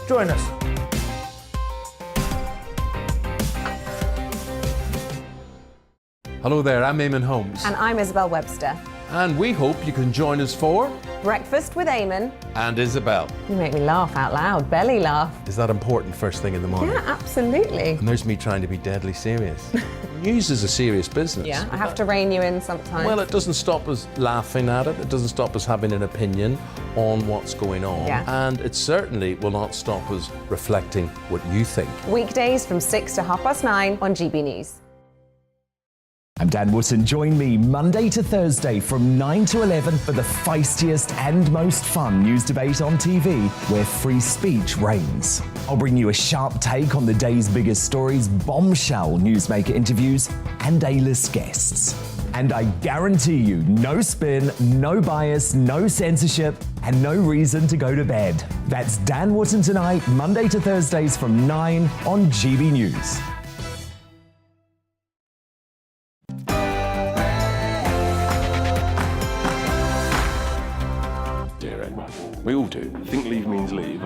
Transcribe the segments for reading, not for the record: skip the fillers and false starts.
Join us. Hello there, I'm Eamon Holmes. And I'm Isabel Webster. And we hope you can join us for Breakfast with Eamon. And Isabel. You make me laugh out loud, belly laugh. Is that important first thing in the morning? Yeah, absolutely. And there's me trying to be deadly serious. News is a serious business. Yeah, I have to rein you in sometimes. Well, it doesn't stop us laughing at it. It doesn't stop us having an opinion on what's going on. Yeah. And it certainly will not stop us reflecting what you think. Weekdays from 6 to 9:30 on GB News. I'm Dan Wootton. Join me Monday to Thursday from 9 to 11 for the feistiest and most fun news debate on TV, where free speech reigns. I'll bring you a sharp take on the day's biggest stories, bombshell newsmaker interviews, and A-list guests. And I guarantee you, no spin, no bias, no censorship, and no reason to go to bed. That's Dan Wootton tonight, Monday to Thursdays from 9 on GB News. We all do. I think leave means leave.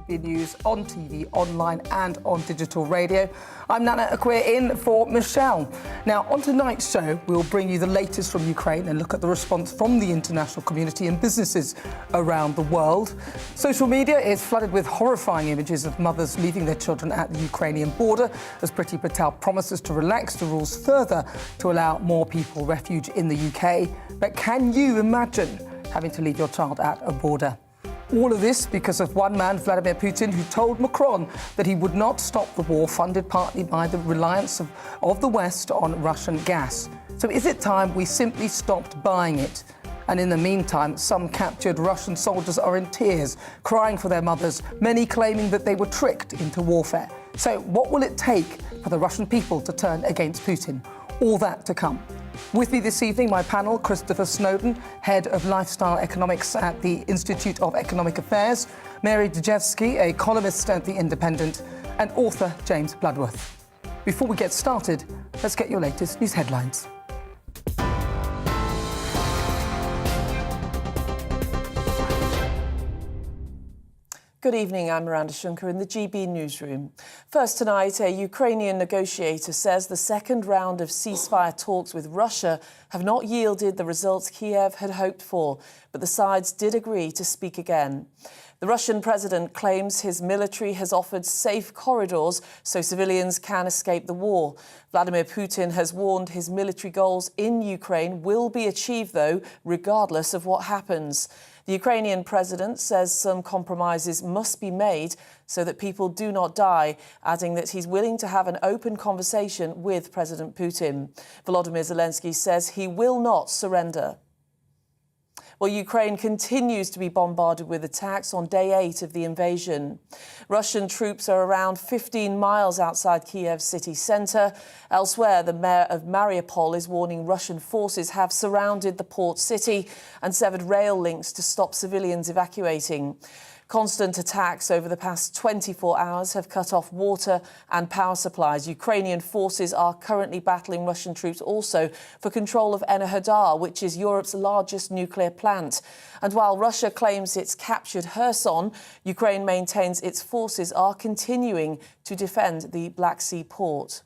News on TV, online and on digital radio. I'm Nana Akwe in for Michelle. Now, on tonight's show, we'll bring you the latest from Ukraine and look at the response from the international community and businesses around the world. Social media is flooded with horrifying images of mothers leaving their children at the Ukrainian border as Priti Patel promises to relax the rules further to allow more people refuge in the UK. But can you imagine having to leave your child at a border? All of this because of one man, Vladimir Putin, who told Macron that he would not stop the war funded partly by the reliance of the West on Russian gas. So is it time we simply stopped buying it? And in the meantime, some captured Russian soldiers are in tears, crying for their mothers, many claiming that they were tricked into warfare. So what will it take for the Russian people to turn against Putin? All that to come. With me this evening, my panel, Christopher Snowdon, Head of Lifestyle Economics at the Institute of Economic Affairs, Mary Dejevsky, a columnist at The Independent, and author James Bloodworth. Before we get started, let's get your latest news headlines. Good evening, I'm Miranda Shunker in the GB newsroom. First tonight, a Ukrainian negotiator says the second round of ceasefire talks with Russia have not yielded the results Kiev had hoped for, but the sides did agree to speak again. The Russian president claims his military has offered safe corridors so civilians can escape the war. Vladimir Putin has warned his military goals in Ukraine will be achieved, though, regardless of what happens. The Ukrainian president says some compromises must be made so that people do not die, adding that he's willing to have an open conversation with President Putin. Volodymyr Zelensky says he will not surrender. Well, Ukraine continues to be bombarded with attacks on day 8 of the invasion. Russian troops are around 15 miles outside Kiev city centre. Elsewhere, the mayor of Mariupol is warning Russian forces have surrounded the port city and severed rail links to stop civilians evacuating. Constant attacks over the past 24 hours have cut off water and power supplies. Ukrainian forces are currently battling Russian troops also for control of Enerhodar, which is Europe's largest nuclear plant. And while Russia claims it's captured Kherson, Ukraine maintains its forces are continuing to defend the Black Sea port.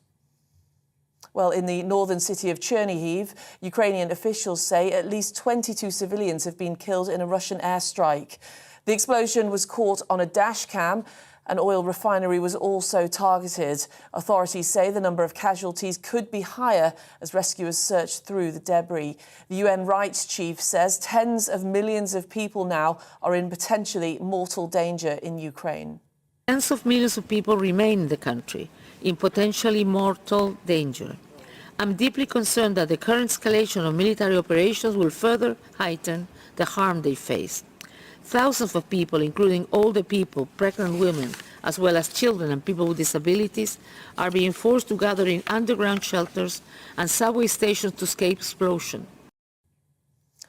Well, in the northern city of Chernihiv, Ukrainian officials say at least 22 civilians have been killed in a Russian airstrike. The explosion was caught on a dash cam. An oil refinery was also targeted. Authorities say the number of casualties could be higher as rescuers search through the debris. The UN rights chief says tens of millions of people now are in potentially mortal danger in Ukraine. Tens of millions of people remain in the country in potentially mortal danger. I'm deeply concerned that the current escalation of military operations will further heighten the harm they face. Thousands of people, including older people, pregnant women, as well as children and people with disabilities, are being forced to gather in underground shelters and subway stations to escape explosion.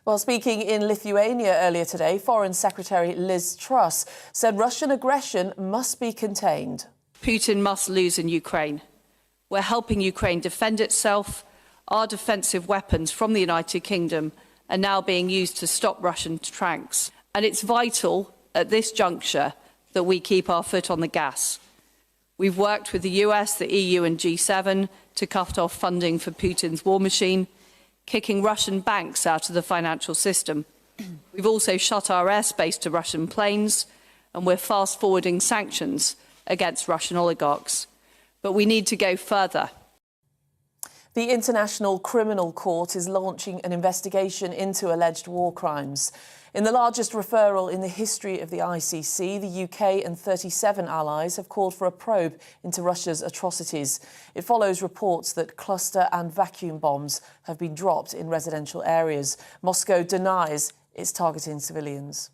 Well, speaking in Lithuania earlier today, Foreign Secretary Liz Truss said Russian aggression must be contained. Putin must lose in Ukraine. We're helping Ukraine defend itself. Our defensive weapons from the United Kingdom are now being used to stop Russian tanks. And it's vital at this juncture that we keep our foot on the gas. We've worked with the US, the EU and G7 to cut off funding for Putin's war machine, kicking Russian banks out of the financial system. We've also shut our airspace to Russian planes, and we're fast-forwarding sanctions against Russian oligarchs. But we need to go further. The International Criminal Court is launching an investigation into alleged war crimes. In the largest referral in the history of the ICC, the UK and 37 allies have called for a probe into Russia's atrocities. It follows reports that cluster and vacuum bombs have been dropped in residential areas. Moscow denies it's targeting civilians.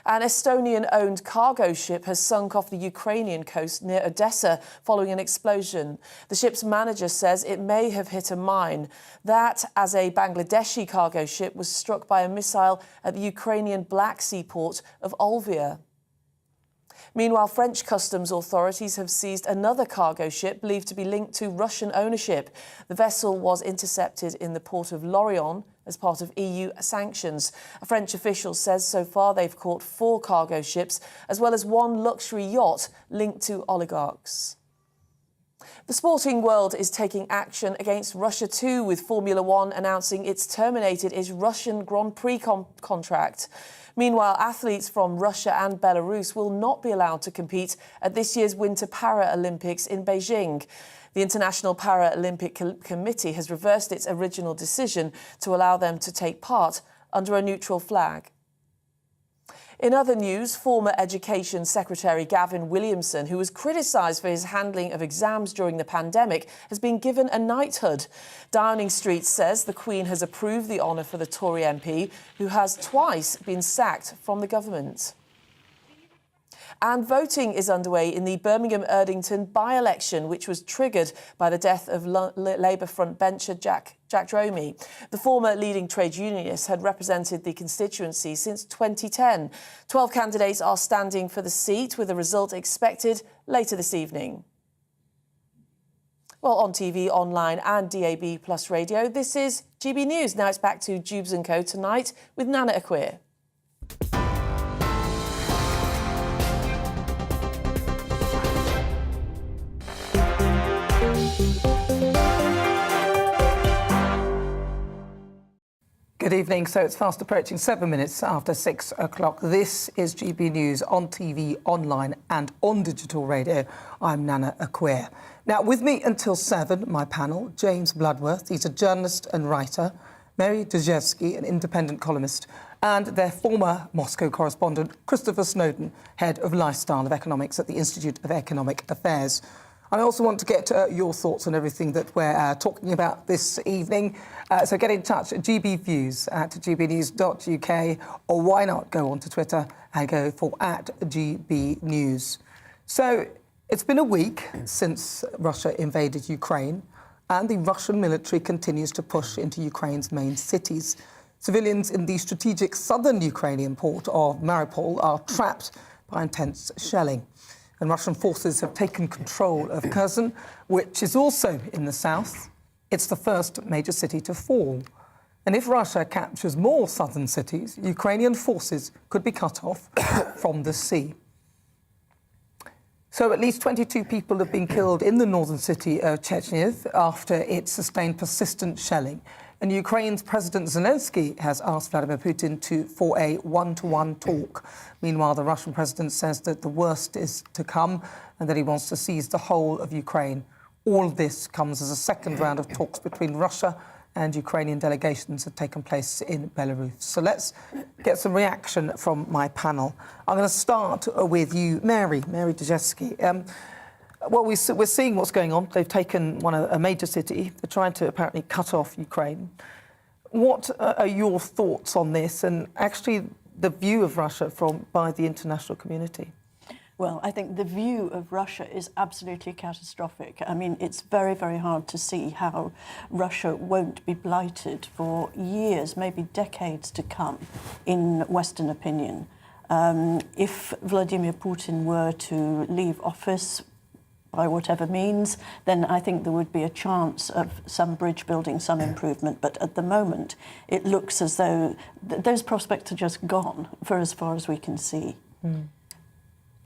An Estonian-owned cargo ship has sunk off the Ukrainian coast near Odessa following an explosion. The ship's manager says it may have hit a mine. That, as a Bangladeshi cargo ship was struck by a missile at the Ukrainian Black Sea port of Olvia. Meanwhile, French customs authorities have seized another cargo ship believed to be linked to Russian ownership. The vessel was intercepted in the port of Lorient as part of EU sanctions. A French official says so far they've caught 4 cargo ships, as well as 1 luxury yacht linked to oligarchs. The sporting world is taking action against Russia too, with Formula One announcing it's terminated its Russian Grand Prix contract. Meanwhile, athletes from Russia and Belarus will not be allowed to compete at this year's Winter Paralympics in Beijing. The International Paralympic Committee has reversed its original decision to allow them to take part under a neutral flag. In other news, former Education Secretary Gavin Williamson, who was criticised for his handling of exams during the pandemic, has been given a knighthood. Downing Street says the Queen has approved the honour for the Tory MP, who has twice been sacked from the government. And voting is underway in the Birmingham-Erdington by-election, which was triggered by the death of Labour frontbencher Jack Dromey. The former leading trade unionist had represented the constituency since 2010. 12 candidates are standing for the seat, with a result expected later this evening. Well, on TV, online and DAB Plus radio, this is GB News. Now it's back to Dewbs & Co tonight with Nana Akweer. Good evening. So it's fast approaching 7 minutes after 6 o'clock. This is GB News on TV, online and on digital radio. I'm Nana Akweer. Now, with me until 7, my panel, James Bloodworth, he's a journalist and writer, Mary Dejevsky, an independent columnist, and their former Moscow correspondent, Christopher Snowdon, head of lifestyle of economics at the Institute of Economic Affairs. I also want to get your thoughts on everything that we're talking about this evening. So get in touch at GBViews at gbnews.uk, or why not go onto Twitter and go for @GBNews. So it's been a week since Russia invaded Ukraine, and the Russian military continues to push into Ukraine's main cities. Civilians in the strategic southern Ukrainian port of Mariupol are trapped by intense shelling. And Russian forces have taken control of Kherson, which is also in the south. It's the first major city to fall. And if Russia captures more southern cities, Ukrainian forces could be cut off from the sea. So at least 22 people have been killed in the northern city of Chernihiv after it sustained persistent shelling. And Ukraine's President Zelensky has asked Vladimir Putin for a one-to-one talk. Meanwhile, the Russian president says that the worst is to come and that he wants to seize the whole of Ukraine. All of this comes as a second round of talks between Russia and Ukrainian delegations have taken place in Belarus. So let's get some reaction from my panel. I'm going to start with you, Mary Dejevsky. Well, we're seeing what's going on. They've taken a major city. They're trying to apparently cut off Ukraine. What are your thoughts on this, and actually the view of Russia by the international community? Well, I think the view of Russia is absolutely catastrophic. I mean, it's very, very hard to see how Russia won't be blighted for years, maybe decades to come, in Western opinion. If Vladimir Putin were to leave office, by whatever means, then I think there would be a chance of some bridge building, some improvement. But at the moment, it looks as though those prospects are just gone for as far as we can see.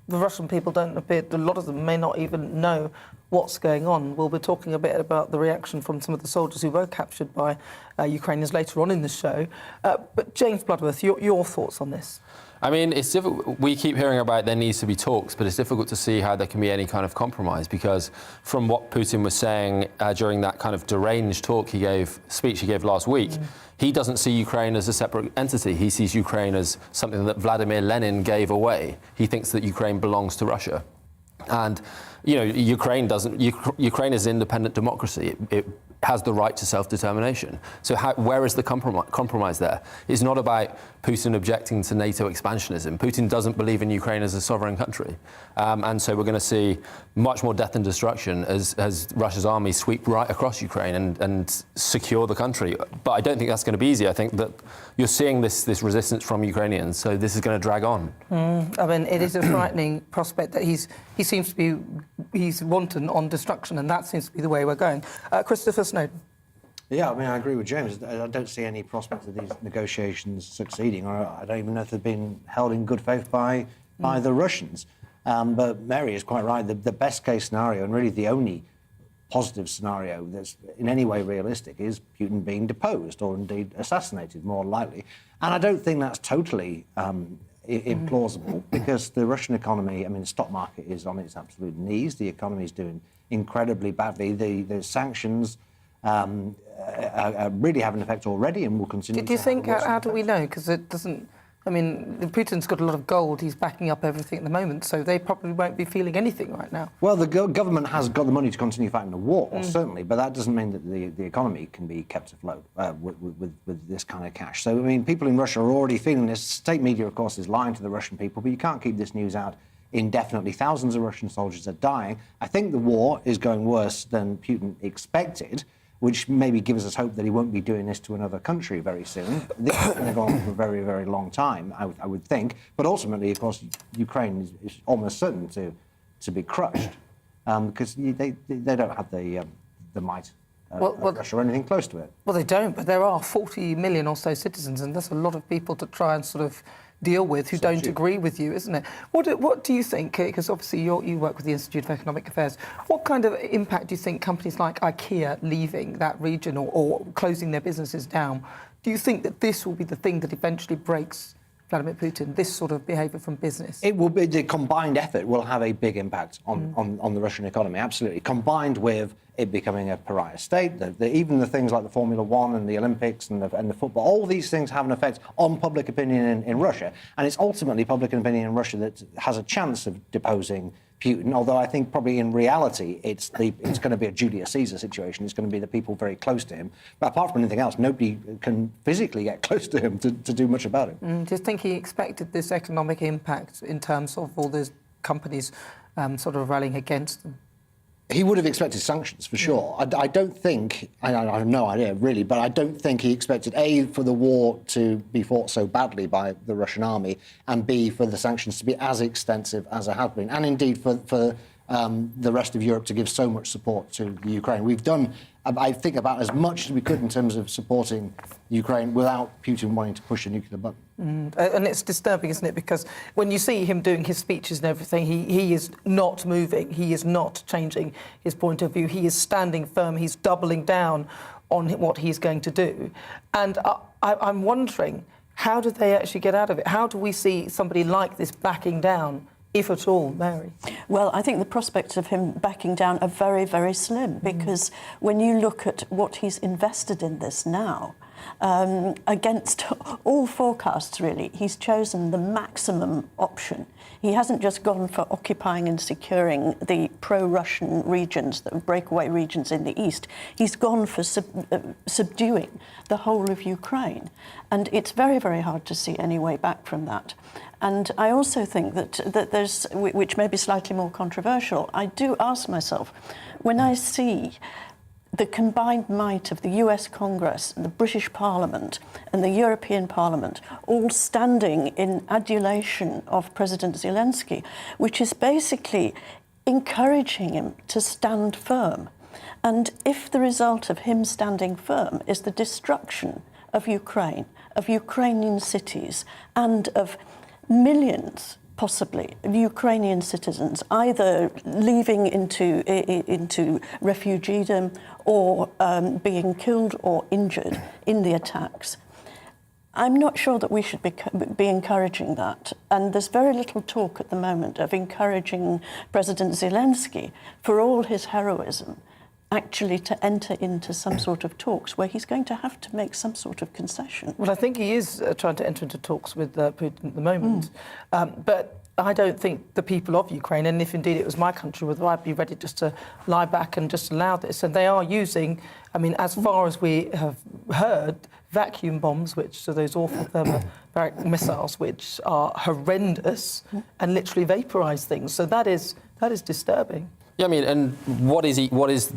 the Russian people don't appear, a lot of them may not even know what's going on. We'll be talking a bit about the reaction from some of the soldiers who were captured by Ukrainians later on in the show. But James Bloodworth, your thoughts on this? I mean, it's difficult. We keep hearing about there needs to be talks, but it's difficult to see how there can be any kind of compromise, because from what Putin was saying during that kind of deranged speech he gave last week, he doesn't see Ukraine as a separate entity. He sees Ukraine as something that Vladimir Lenin gave away. He thinks that Ukraine belongs to Russia. And, you know, Ukraine is an independent democracy. It has the right to self-determination. So where is the compromise there? It's not about Putin objecting to NATO expansionism. Putin doesn't believe in Ukraine as a sovereign country. And so we're going to see much more death and destruction as Russia's army sweep right across Ukraine and secure the country. But I don't think that's going to be easy. I think that you're seeing this resistance from Ukrainians, so this is going to drag on. I mean, it is a frightening prospect that he seems to be, he's wanton on destruction, and that seems to be the way we're going. Christopher Snowden. Yeah, I mean, I agree with James. I don't see any prospect of these negotiations succeeding, or I don't even know if they've been held in good faith by the Russians. But Mary is quite right. The best case scenario, and really the only positive scenario that's in any way realistic, is Putin being deposed or indeed assassinated, more likely. And I don't think that's totally implausible, because the Russian economy, I mean, the stock market is on its absolute knees. The economy is doing incredibly badly. The sanctions really have an effect already and will continue. Do you think, how do we know? Because it doesn't, I mean, Putin's got a lot of gold. He's backing up everything at the moment, so they probably won't be feeling anything right now. Well, the government has got the money to continue fighting the war, certainly, but that doesn't mean that the economy can be kept afloat with this kind of cash. So, I mean, people in Russia are already feeling this. State media, of course, is lying to the Russian people, but you can't keep this news out indefinitely. Thousands of Russian soldiers are dying. I think the war is going worse than Putin expected, which maybe gives us hope that he won't be doing this to another country very soon. This is going to go on for a very, very long time, I would think. But ultimately, of course, Ukraine is almost certain to be crushed, because they don't have the might of Russia or anything close to it. Well, they don't, but there are 40 million or so citizens, and that's a lot of people to try and sort of deal with who don't agree with you, isn't it? What do you think, because obviously you work with the Institute of Economic Affairs, what kind of impact do you think companies like IKEA leaving that region or closing their businesses down, do you think that this will be the thing that eventually breaks Vladimir Putin, this sort of behaviour from business? It will be, the combined effort will have a big impact on the Russian economy, absolutely. Combined with it becoming a pariah state, even the things like the Formula One and the Olympics and the football, all these things have an effect on public opinion in Russia. And it's ultimately public opinion in Russia that has a chance of deposing Putin, although I think probably in reality it's going to be a Julius Caesar situation. It's going to be the people very close to him. But apart from anything else, nobody can physically get close to him to do much about it. Do you think he expected this economic impact in terms of all those companies sort of rallying against them? He would have expected sanctions, for sure. I don't think, I have no idea, really, but I don't think he expected, A, for the war to be fought so badly by the Russian army, and B, for the sanctions to be as extensive as it has been, and indeed for the rest of Europe to give so much support to Ukraine. We've done, I think, about as much as we could in terms of supporting Ukraine without Putin wanting to push a nuclear button. And it's disturbing, isn't it? Because when you see him doing his speeches and everything, he is not moving. He is not changing his point of view. He is standing firm. He's doubling down on what he's going to do. And I'm wondering, how do they actually get out of it? How do we see somebody like this backing down, if at all, Mary? Well, I think the prospects of him backing down are very, very slim, because when you look at what he's invested in this now, against all forecasts, really, he's chosen the maximum option. He hasn't just gone for occupying and securing the pro-Russian regions, the breakaway regions in the east. He's gone for subduing the whole of Ukraine. And it's very, very hard to see any way back from that. And I also think that there's, which may be slightly more controversial, I do ask myself, when I see the combined might of the US Congress, the British Parliament and the European Parliament all standing in adulation of President Zelensky, which is basically encouraging him to stand firm. And if the result of him standing firm is the destruction of Ukraine, of Ukrainian cities and of millions, possibly, Ukrainian citizens either leaving into refugeedom or being killed or injured in the attacks. I'm not sure that we should be encouraging that. And there's very little talk at the moment of encouraging President Zelensky, for all his heroism, actually to enter into some sort of talks where he's going to have to make some sort of concession. Well, I think he is trying to enter into talks with Putin at the moment. But I don't think the people of Ukraine, and if indeed it was my country, whether I'd be ready just to lie back and just allow this. And they are using, I mean, as far as we have heard, vacuum bombs, which are those awful thermobaric missiles, which are horrendous and literally vaporise things. So that is disturbing. Yeah, I mean, and what is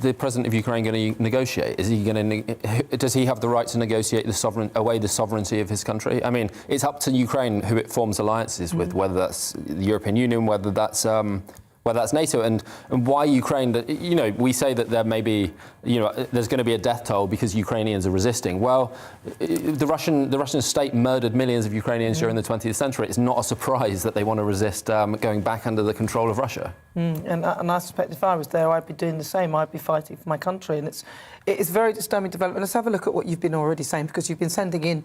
the president of Ukraine going to negotiate? Does he have the right to negotiate away the sovereignty of his country? I mean, it's up to Ukraine who it forms alliances with, whether that's the European Union, whether that's NATO, and why Ukraine. You know, we say that there may be, you know, there's going to be a death toll because Ukrainians are resisting. Well, the Russian state murdered millions of Ukrainians during the 20th century. It's not a surprise that they want to resist going back under the control of Russia. And I suspect if I was there, I'd be doing the same. I'd be fighting for my country, and it's very disturbing development. Let's have a look at what you've been already saying, because you've been sending in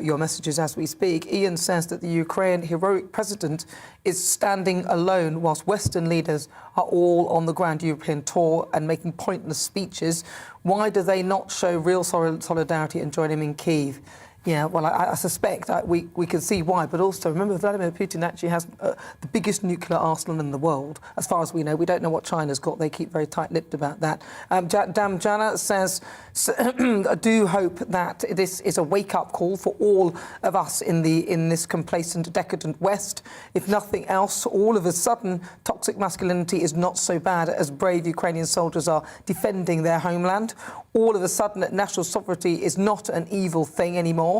your messages as we speak. Ian says that the Ukraine heroic president is standing alone whilst Western leaders are all on the grand European tour and making pointless speeches. Why do they not show real solidarity and join him in Kyiv? Yeah, well, I suspect we can see why, but also remember Vladimir Putin actually has the biggest nuclear arsenal in the world. As far as we know, we don't know what China's got. They keep very tight-lipped about that. Damjana says, I do hope that this is a wake-up call for all of us in this complacent, decadent West. If nothing else, all of a sudden, toxic masculinity is not so bad as brave Ukrainian soldiers are defending their homeland. All of a sudden, national sovereignty is not an evil thing anymore.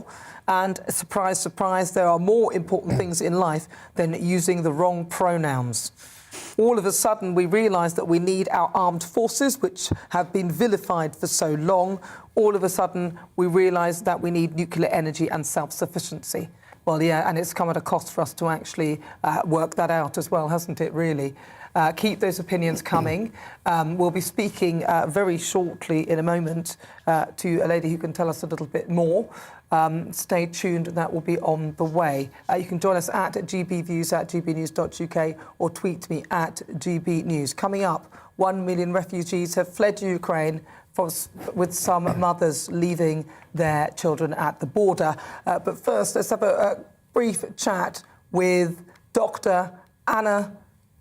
And surprise, surprise, there are more important things in life than using the wrong pronouns. All of a sudden, we realise that we need our armed forces, which have been vilified for so long. All of a sudden, we realise that we need nuclear energy and self-sufficiency. Well, yeah, and it's come at a cost for us to actually work that out as well, hasn't it, really? Keep those opinions coming. We'll be speaking very shortly in a moment to a lady who can tell us a little bit more. Stay tuned, that will be on the way. You can join us at GBViews at gbnews.uk or tweet me at GBnews. Coming up, 1 million refugees have fled Ukraine with some mothers leaving their children at the border. But first, let's have a brief chat with Dr. Anna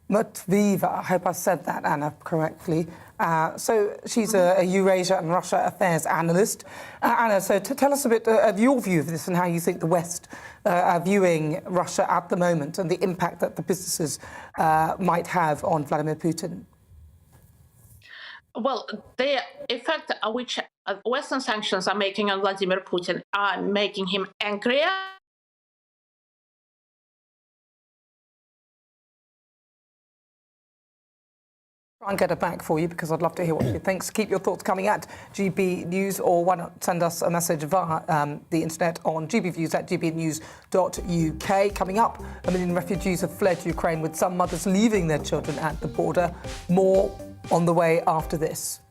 Matvieva. I hope I said that, Anna, correctly. So she's a Eurasia and Russia affairs analyst. Anna, so tell us a bit of your view of this and how you think the West are viewing Russia at the moment and the impact that the businesses might have on Vladimir Putin. Well, the effect which Western sanctions are making on Vladimir Putin are making him angrier. Try and get her back for you, because I'd love to hear what she thinks. Keep your thoughts coming at GB News, or why not send us a message via the internet on gbviews at gbnews.uk. Coming up, 1 million refugees have fled Ukraine, with some mothers leaving their children at the border. More on the way after this.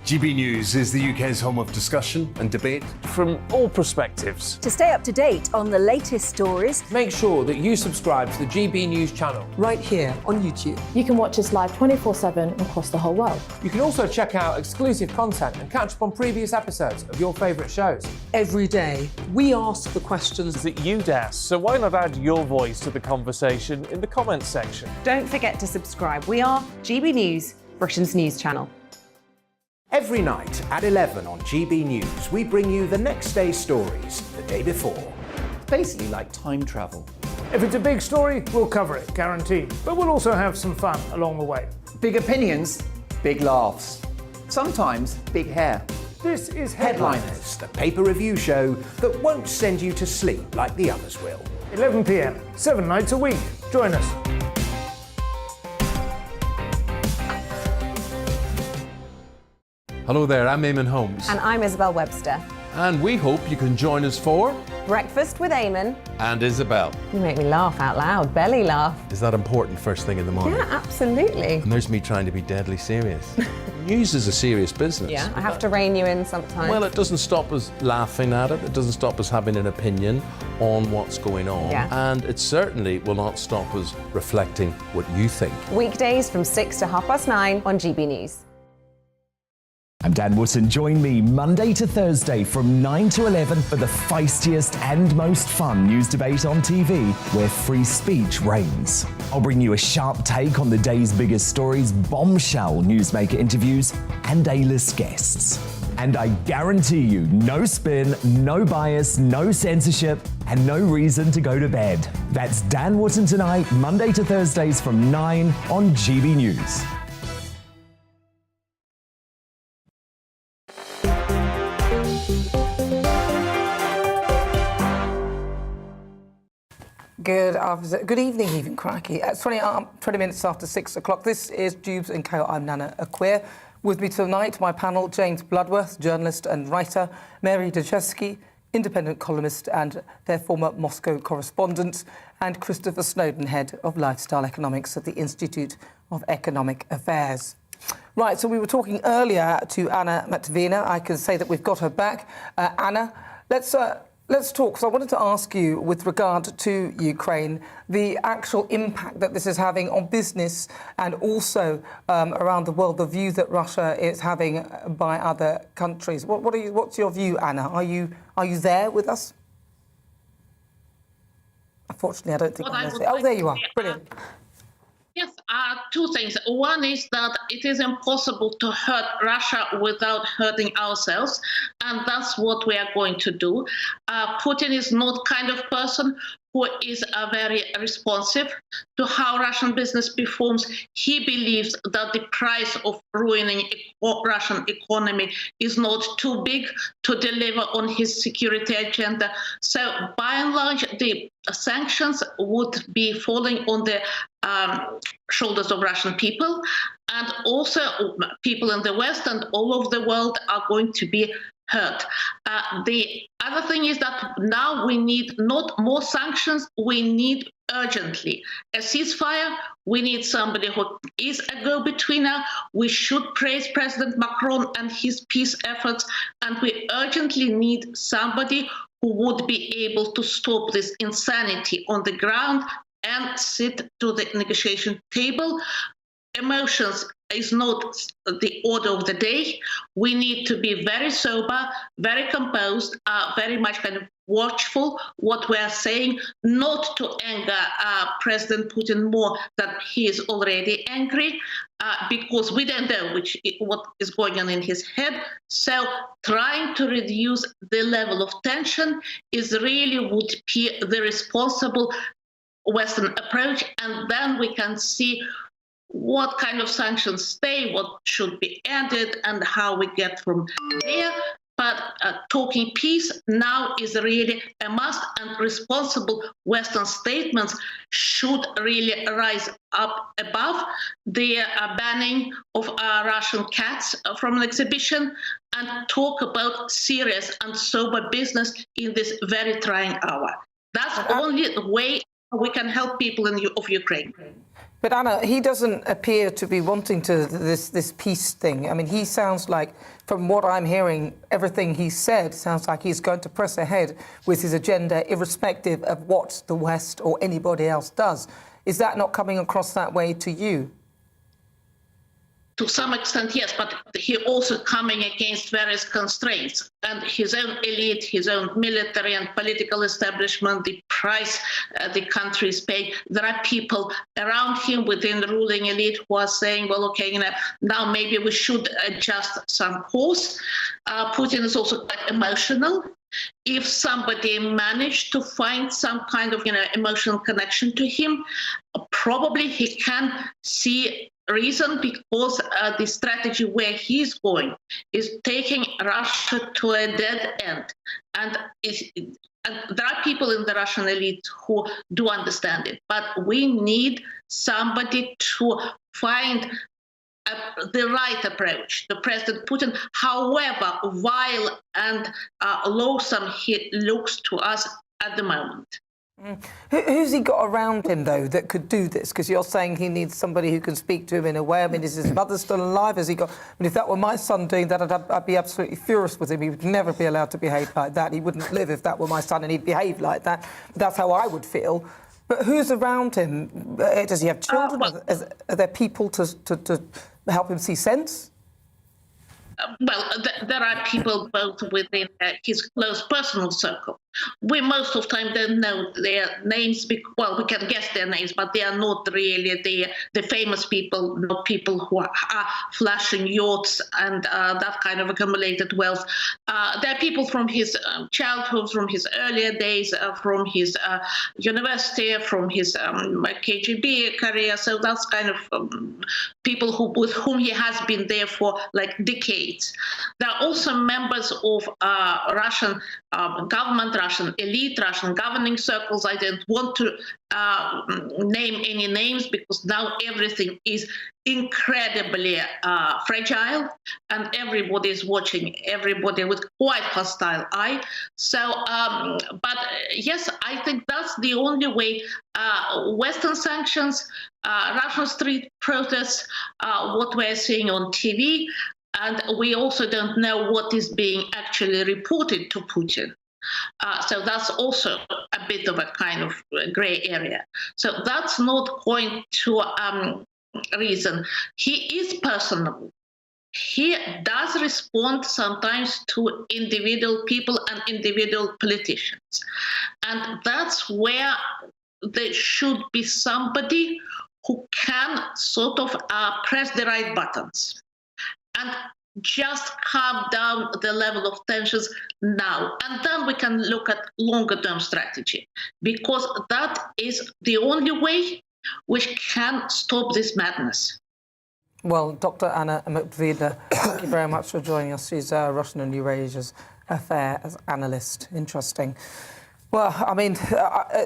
GB News is the UK's home of discussion and debate from all perspectives. To stay up to date on the latest stories, make sure that you subscribe to the GB News channel right here on YouTube. You can watch us live 24/7 across the whole world. You can also check out exclusive content and catch up on previous episodes of your favourite shows. Every day, we ask the questions that you'd ask, so why not add your voice to the conversation in the comments section? Don't forget to subscribe. We are GB News, Britain's news channel. Every night at 11 on GB News, we bring you the next day's stories the day before. It's basically like time travel. If it's a big story, we'll cover it, guaranteed. But we'll also have some fun along the way. Big opinions, big laughs. Sometimes big hair. This is Headliners, the paper review show that won't send you to sleep like the others will. 11 p.m, 7 nights a week. Join us. Hello there, I'm Eamon Holmes. And I'm Isabel Webster. And we hope you can join us for Breakfast with Eamon and Isabel. You make me laugh out loud, belly laugh. Is that important first thing in the morning? Yeah, absolutely. And there's me trying to be deadly serious. News is a serious business. Yeah, I have to rein you in sometimes. Well, it doesn't stop us laughing at it. It doesn't stop us having an opinion on what's going on. Yeah. And it certainly will not stop us reflecting what you think. Weekdays from 6 to 9:30 on GB News. I'm Dan Wootton. Join me Monday to Thursday from 9 to 11 for the feistiest and most fun news debate on TV, where free speech reigns. I'll bring you a sharp take on the day's biggest stories, bombshell newsmaker interviews, and A-list guests. And I guarantee you, no spin, no bias, no censorship, and no reason to go to bed. That's Dan Wootton tonight, Monday to Thursdays from 9 on GB News. Good evening, even crikey. At 20 minutes after 6 o'clock, this is Dewbs & Co. I'm Nana Aquir. With me tonight, my panel, James Bloodworth, journalist and writer, Mary Dejevsky, independent columnist and their former Moscow correspondent, and Christopher Snowden, head of lifestyle economics at the Institute of Economic Affairs. Right, so we were talking earlier to Anna Matvina. I can say that we've got her back. Anna, let's talk, because I wanted to ask you, with regard to Ukraine, the actual impact that this is having on business and also around the world, the view that Russia is having by other countries. What's your view, Anna? Are you there with us? Unfortunately, I don't think I'm there. Oh, there you are. Brilliant. Yes, two things. One is that it is impossible to hurt Russia without hurting ourselves, and that's what we are going to do. Putin is not kind of person who is very responsive to how Russian business performs. He believes that the price of ruining Russian economy is not too big to deliver on his security agenda. So by and large, the sanctions would be falling on the shoulders of Russian people, and also people in the West and all over the world are going to be hurt. The other thing is that now we need not more sanctions, we need urgently a ceasefire. We need somebody who is a go-betweener. We should praise President Macron and his peace efforts, and we urgently need somebody who would be able to stop this insanity on the ground and sit to the negotiation table. Emotions is not the order of the day. We need to be very sober, very composed, very much kind of watchful what we are saying, not to anger President Putin more than he is already angry, because we don't know what is going on in his head. So trying to reduce the level of tension is really would be the responsible Western approach, and then we can see what kind of sanctions stay, what should be added, and how we get from there. But talking peace now is really a must, and responsible Western statements should really rise up above the banning of Russian cats from an exhibition and talk about serious and sober business in this very trying hour. That's the only way we can help people of Ukraine. But Anna, he doesn't appear to be wanting to this peace thing. I mean, he sounds like, from what I'm hearing, everything he said sounds like he's going to press ahead with his agenda, irrespective of what the West or anybody else does. Is that not coming across that way to you? To some extent, yes, but he also coming against various constraints, and his own elite, his own military and political establishment, the price the country is paying. There are people around him within the ruling elite who are saying, well, okay, now maybe we should adjust some course. Putin is also quite emotional. If somebody managed to find some kind of emotional connection to him, probably he can see reason, because the strategy where he's going is taking Russia to a dead end. And there are people in the Russian elite who do understand it, but we need somebody to find the right approach to President Putin, however vile and loathsome he looks to us at the moment. Who's he got around him, though, that could do this? Because you're saying he needs somebody who can speak to him in a way. I mean, is his mother still alive? Has he got... I mean, if that were my son doing that, I'd be absolutely furious with him. He would never be allowed to behave like that. He wouldn't live if that were my son and he'd behave like that. That's how I would feel. But who's around him? Does he have children? Are there people to help him see sense? Well, there are people both within his close personal circle. We most of the time don't know their names. Well, we can guess their names, but they are not really the famous people, not people who are flashing yachts and that kind of accumulated wealth. There are people from his childhood, from his earlier days, from his university, from his KGB career. So that's kind of people with whom he has been there for like decades. There are also members of Russian government, Russian elite, Russian governing circles. I don't want to name any names because now everything is incredibly fragile and everybody is watching everybody with quite hostile eye. So, but yes, I think that's the only way. Western sanctions, Russian street protests, what we're seeing on TV, and we also don't know what is being actually reported to Putin. So that's also a bit of a kind of gray area. So that's not going to reason. He is personable. He does respond sometimes to individual people and individual politicians. And that's where there should be somebody who can sort of press the right buttons and just calm down the level of tensions now. And then we can look at longer-term strategy, because that is the only way which can stop this madness. Well, Dr. Anna Matvina, thank you very much for joining us. She's Russian and Eurasia's affairs analyst. Interesting. Well, I mean,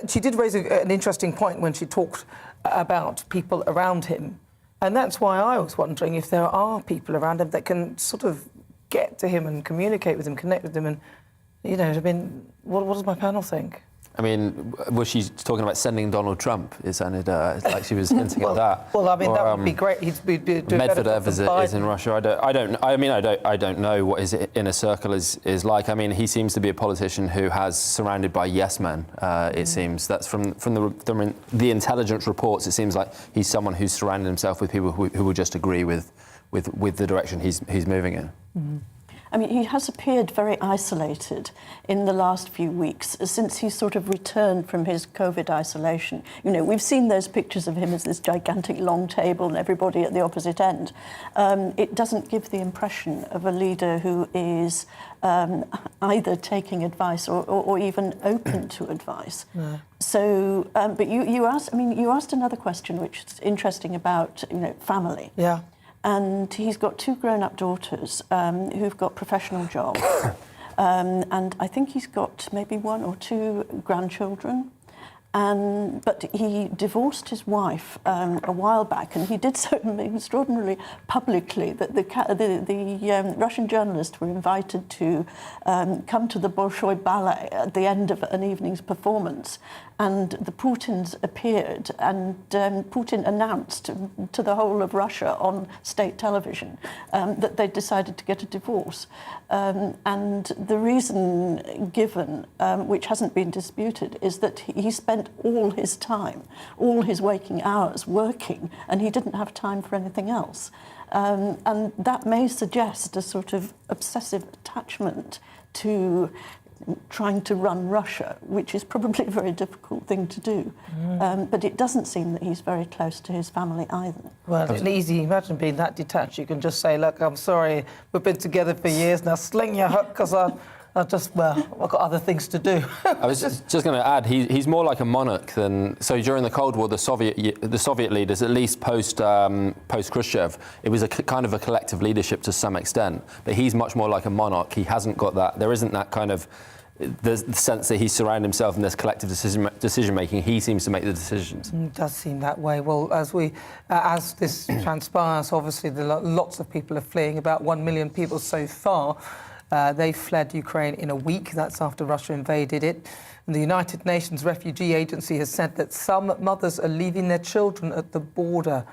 she did raise an interesting point when she talked about people around him. And that's why I was wondering if there are people around him that can sort of get to him and communicate with him, connect with him. And, you know, I mean, what does my panel think? I mean, was she talking about sending Donald Trump? It sounded like she was hinting at that. Well, I mean, that would be great. He'd be Medvedev is in Russia. I don't know what his inner circle is like. I mean, he seems to be a politician who has surrounded by yes men. It seems that's from the intelligence reports. It seems like he's someone who's surrounded himself with people who will just agree with the direction he's moving in. Mm-hmm. I mean, he has appeared very isolated in the last few weeks since he sort of returned from his COVID isolation. You know, we've seen those pictures of him as this gigantic long table and everybody at the opposite end. It doesn't give the impression of a leader who is either taking advice or even open to advice. No. So, but you asked another question, which is interesting about, you know, family. Yeah. And he's got two grown-up daughters who've got professional jobs. And I think he's got maybe one or two grandchildren. But he divorced his wife a while back, and he did so extraordinarily publicly that the Russian journalists were invited to come to the Bolshoi Ballet at the end of an evening's performance. And the Putins appeared, and Putin announced to the whole of Russia on state television that they decided to get a divorce. And the reason given, which hasn't been disputed, is that he spent all his time, all his waking hours working, and he didn't have time for anything else. And that may suggest a sort of obsessive attachment to trying to run Russia, which is probably a very difficult thing to do. But it doesn't seem that he's very close to his family either. Well, it's easy. Imagine being that detached. You can just say, look, I'm sorry, we've been together for years, now sling your hook, because I've got other things to do. I was just going to add, he's more like a monarch than... So during the Cold War, the Soviet leaders, at least post Khrushchev, it was a kind of a collective leadership to some extent. But he's much more like a monarch. He hasn't got that... There isn't that kind of the sense that he's surrounded himself in this collective decision making. He seems to make the decisions. It does seem that way. Well, as this transpires, obviously lots of people are fleeing. About 1 million people so far. They fled Ukraine in a week. That's after Russia invaded it. And the United Nations Refugee Agency has said that some mothers are leaving their children at the border.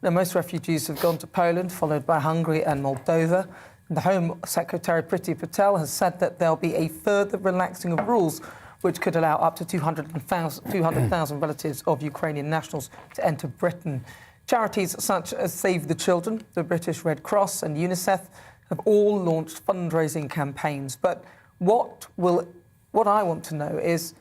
Now, most refugees have gone to Poland, followed by Hungary and Moldova. The Home Secretary Priti Patel has said that there'll be a further relaxing of rules which could allow up to 200,000 relatives of Ukrainian nationals to enter Britain. Charities such as Save the Children, the British Red Cross and UNICEF have all launched fundraising campaigns. But what I want to know is,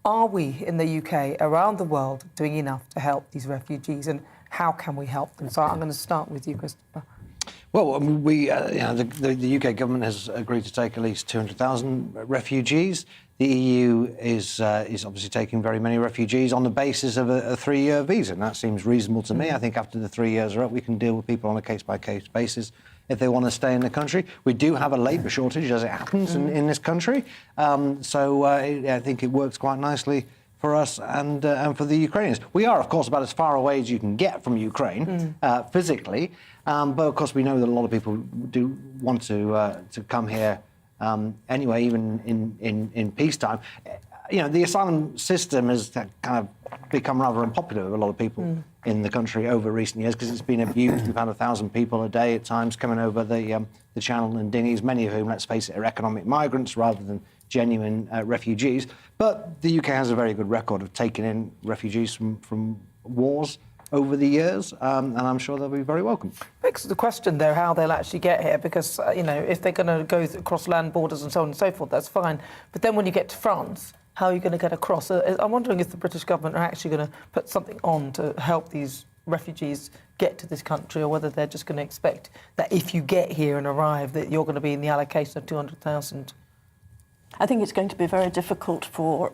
are we in the UK, around the world, doing enough to help these refugees, and how can we help them? So I'm going to start with you, Christopher. Well, I mean, the UK government has agreed to take at least 200,000 refugees. The EU is obviously taking very many refugees on the basis of a 3-year visa, and that seems reasonable to me. I think after the 3 years are up, we can deal with people on a case-by-case basis if they want to stay in the country. We do have a labour shortage, as it happens, in this country. I think it works quite nicely for us and for the Ukrainians. We are, of course, about as far away as you can get from Ukraine physically, but of course we know that a lot of people do want to come here anyway, even in peacetime. You know, the asylum system has kind of become rather unpopular with a lot of people in the country over recent years because it's been abused. We've had 1,000 people a day at times coming over the channel in dinghies, many of whom, let's face it, are economic migrants rather than genuine refugees. But the UK has a very good record of taking in refugees from wars over the years, and I'm sure they'll be very welcome. Begs the question, though, how they'll actually get here, because, if they're going to go across land borders and so on and so forth, that's fine. But then when you get to France, how are you going to get across? I'm wondering if the British government are actually going to put something on to help these refugees get to this country, or whether they're just going to expect that if you get here and arrive, that you're going to be in the allocation of 200,000. I think it's going to be very difficult for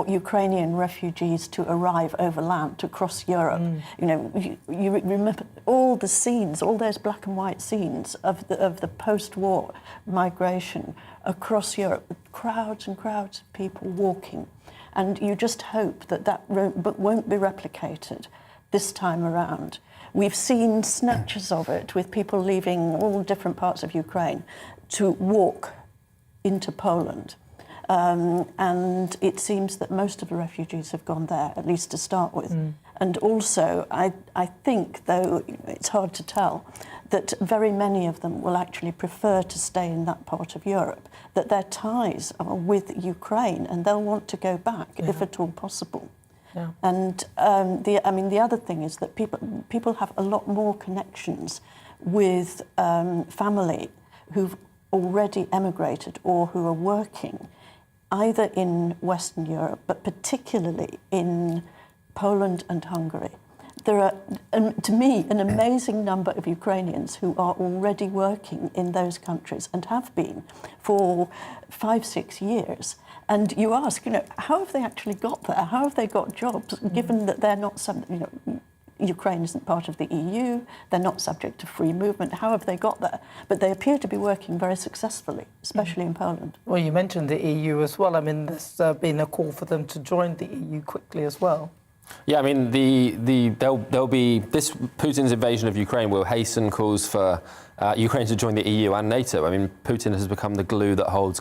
Ukrainian refugees to arrive over land to cross Europe. You remember all the scenes, all those black and white scenes of the post-war migration across Europe, with crowds and crowds of people walking, and you just hope that won't be replicated this time around. We've seen snatches of it with people leaving all different parts of Ukraine to walk into Poland. And it seems that most of the refugees have gone there, at least to start with. And also, I think, though it's hard to tell, that very many of them will actually prefer to stay in that part of Europe, that their ties are with Ukraine and they'll want to go back if at all possible. Yeah. And the other thing is that people have a lot more connections with family who've already emigrated or who are working either in Western Europe, but particularly in Poland and Hungary. There are, to me, an amazing number of Ukrainians who are already working in those countries and have been for 5-6 years. And you ask, how have they actually got there? How have they got jobs, given that they're not Ukraine isn't part of the EU, they're not subject to free movement. How have they got there? But they appear to be working very successfully, especially in Poland. Well, you mentioned the EU as well. I mean, there's been a call for them to join the EU quickly as well. Yeah, I mean, there'll be this Putin's invasion of Ukraine will hasten calls for Ukraine to join the EU and NATO. I mean, Putin has become the glue that holds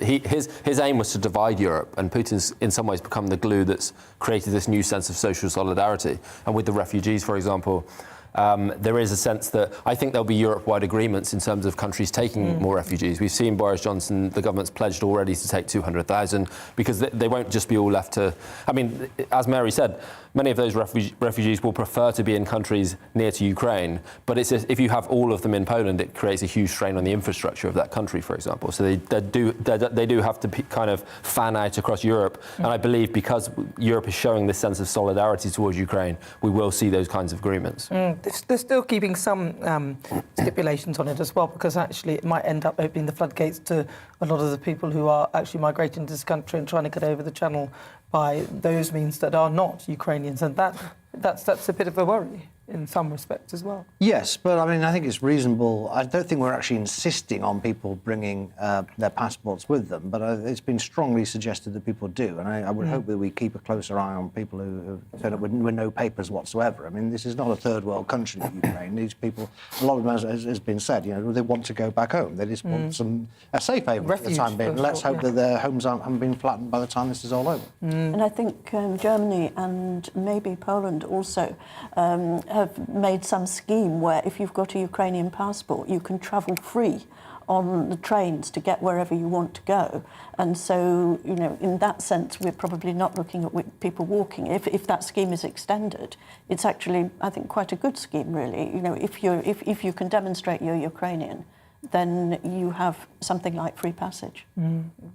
his aim was to divide Europe, and Putin's in some ways become the glue that's created this new sense of social solidarity. And with the refugees, for example, there is a sense that I think there'll be Europe-wide agreements in terms of countries taking more refugees. We've seen Boris Johnson, the government's pledged already to take 200,000 because they won't just be all left to... I mean, as Mary said, many of those refugees will prefer to be in countries near to Ukraine, but if you have all of them in Poland, it creates a huge strain on the infrastructure of that country, for example. So they do have to kind of fan out across Europe. And I believe because Europe is showing this sense of solidarity towards Ukraine, we will see those kinds of agreements. They're still keeping some stipulations on it as well, because actually it might end up opening the floodgates to a lot of the people who are actually migrating to this country and trying to get over the channel by those means that are not Ukrainians, and that's a bit of a worry. in some respects as well. Yes, but I mean, I think it's reasonable. I don't think we're actually insisting on people bringing their passports with them, but it's been strongly suggested that people do, and I would hope that we keep a closer eye on people who turn up with no papers whatsoever. I mean, this is not a third world country, Ukraine. These people, a lot of them, as has been said, you know, they want to go back home. They just want a safe haven for the time being. Let's hope that their homes haven't been flattened by the time this is all over. And I think Germany and maybe Poland also have made some scheme where if you've got a Ukrainian passport, you can travel free on the trains to get wherever you want to go. And so, you know, in that sense, we're probably not looking at people walking. If that scheme is extended, it's actually, I think, quite a good scheme, really. You know, if you can demonstrate you're Ukrainian, then you have something like free passage.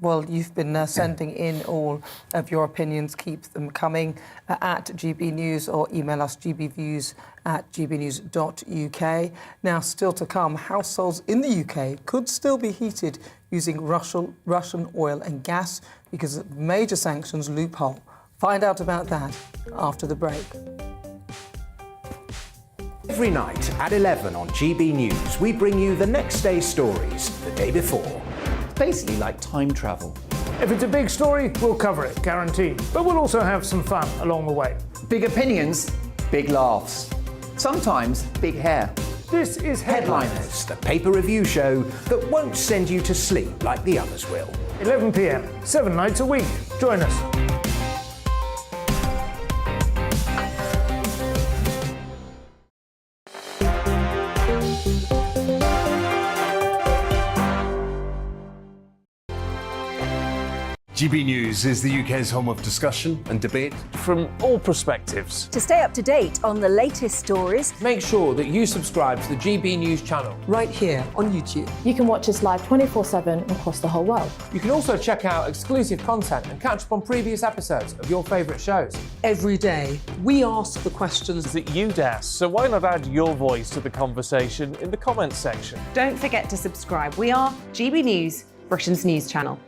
Well, you've been sending in all of your opinions. Keep them coming at GB News or email us gbnews@gbnews.uk. Now, still to come, households in the UK could still be heated using Russian oil and gas because of major sanctions loophole. Find out about that after the break. Every night at 11 on GB News, we bring you the next day's stories the day before. It's basically like time travel. If it's a big story, we'll cover it, guaranteed. But we'll also have some fun along the way. Big opinions, big laughs. Sometimes big hair. This is Headliners, the paper review show that won't send you to sleep like the others will. 11 p.m, 7 nights a week. Join us. GB News is the UK's home of discussion and debate from all perspectives. To stay up to date on the latest stories, Make sure that you subscribe to the GB News channel. Right here on YouTube. You can watch us live 24/7 across the whole world. You can also check out exclusive content and catch up on previous episodes of your favourite shows. Every day, we ask the questions that you'd ask, so why not add your voice to the conversation in the comments section? Don't forget to subscribe. We are GB News, Britain's news channel.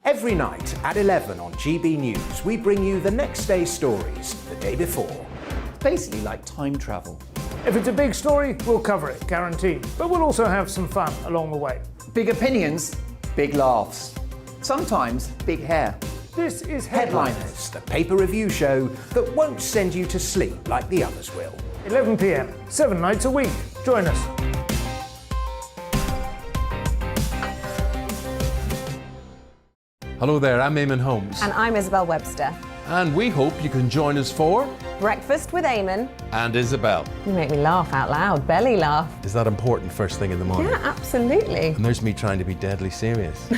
Every night at 11 on GB News, we bring you the next day's stories the day before. It's basically like time travel. If it's a big story, we'll cover it, guaranteed. But we'll also have some fun along the way. Big opinions, big laughs. Sometimes big hair. This is Headliners, the paper review show that won't send you to sleep like the others will. 11 p.m, 7 nights a week. Join us. Hello there, I'm Eamon Holmes. And I'm Isabel Webster. And we hope you can join us for Breakfast with Eamon. And Isabel. You make me laugh out loud, belly laugh. Is that important first thing in the morning? Yeah, absolutely. And there's me trying to be deadly serious.